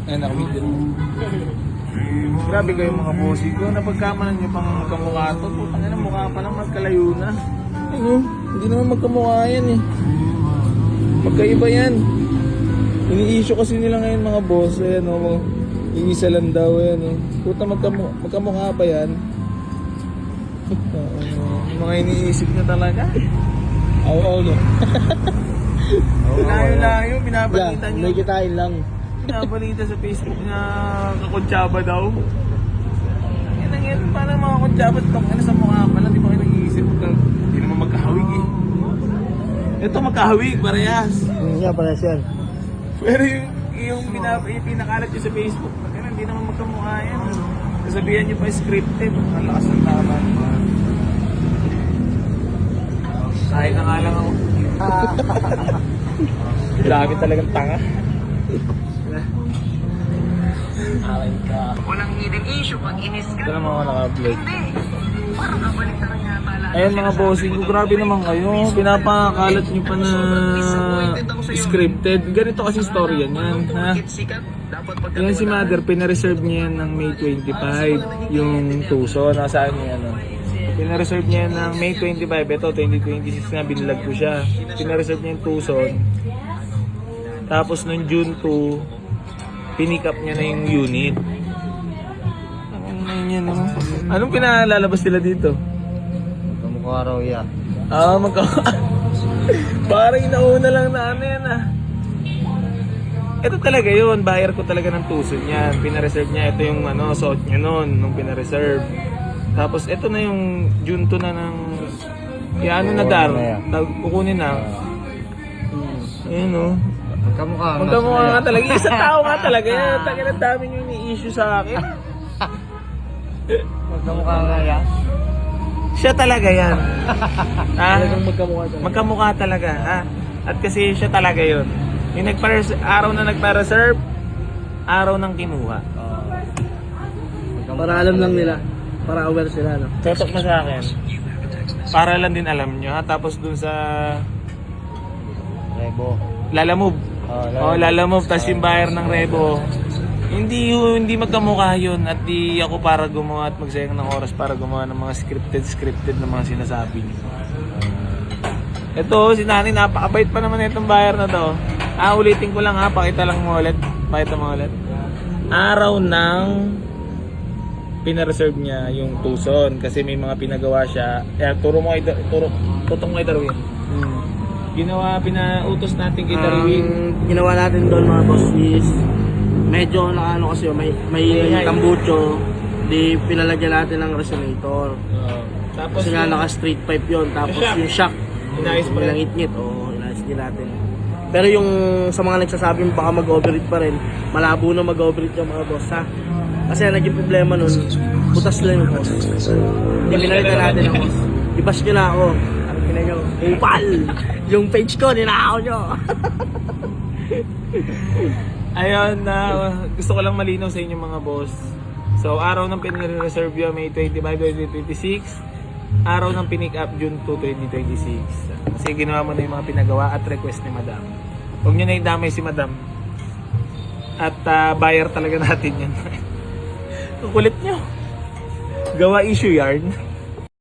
Ayan, nakamigil mo. Grabe kayo mga bossing ko. Napagkamalan nyo pang magkamukha to. Putang ina, mukha pa lang magkalayo na. Ano? Hindi naman magkamukha yan eh. Magkaiba yan. Ini-issue kasi nila ngayon mga boss. Ayan o. Iisa lang daw yan o. Puta magkamukha pa yan. Mga iniisip na talaga. Oo, no? Layo-layo, binabalita nyo. May kitain lang. Binabalita sa Facebook na kakuntsaba daw. Yan ang yan, parang mga kuntsaba ano sa mukha pala, di ba kayo nag-iisip? Hindi naman magkahawig eh. Ito magkahawig, parehas. Yan, parehas yan. Pero yung pinakalat nyo sa Facebook, hindi naman magkamukha yan. Sasabihan nyo pa scripted, ang lakas ng laban. Kahit na nga lang ako. Dami talagang tanga. Akin ka. Walang hidden issue pag in-script. Ito naman ako naka-upload. Parang kabalik na rin yata lahat. Ayun mga bossing ko, grabe naman kayo. Pinapakalat nyo pa na scripted. Ganito kasi story yan. Ha? Yan si Mother, pinareserve niya yan ng May 25. Yung tuso, nasaan niya yan. Pinareserve niya yan ng May 25. Ito, 2026 na, binilag ko siya. Pinareserve niya yung tuson. Tapos nung June 2, pinick up niya na yung unit. Anong pinalalabas nila dito? Kamukha raw yan. Parang inauna lang na ano yan ah. Ito talaga yun, buyer ko talaga ng tuson yan. Pinareserve niya, ito yung ano, suot niya nun, nung pinareserve. Tapos ito na yung June 2 na ng, ano na dar, kukunin na. Ayun o. Magkamukha nga talaga. Isa tao nga talaga yan. Tagay na dami nyo ini-issue sa akin. Magkamukha nga yan. Siya talaga yan. Talagang magkamukha talaga. Magkamukha talaga. At kasi siya talaga yun. Yung araw na nagpa-reserve, araw ng kinuha. Para alam lang nila. Para aware sila, no? Totok mo sa akin. Para lang din alam nyo ha. Tapos dun sa Rebo. Lalamove. Lalamove. Tapos yung buyer ng Rebo. Hindi magkamukha yun. At di ako para gumawa at magsayang ng oras para gumawa ng mga scripted na mga sinasabi nyo. Ito, si Nani, napakabait pa naman itong buyer na to. Ulitin ko lang ha. Pakita lang mo ulit. Pakita mo ulit. Araw ng pinareserve niya yung tuson kasi may mga pinagawa siya. Tutong mo kay Darwin. Pinautos natin kay Darwin. Ginawa natin doon mga boss is medyo ano kasi may tambucho. Di pinalagyan natin ng resonator. Tapos kasi nga naka straight pipe yon. Tapos yung shock inayos pa rin. Ngit-ngit. Inayos din natin. Pero yung sa mga nagsasabing baka mag-overheat pa rin, malabo na mag-overheat yung mga boss ha. Kasi naging problema nun, butas lang yung boss. Hindi pinalitan natin ang boss. Ibas nyo na ako. Ang pina nyo, upal! Yung page ko, ninakaw nyo. Ayun na, gusto ko lang malinaw sa inyo mga boss. So, araw ng pinire-reserve yun, May 25, 2026. Araw ng pinick up, June 2, 2026. Kasi ginawa mo na yung mga pinagawa at request ni Madam. Huwag nyo na idamay si Madam. At buyer talaga natin yan. Ang kulit nyo. Gawa issue yarn.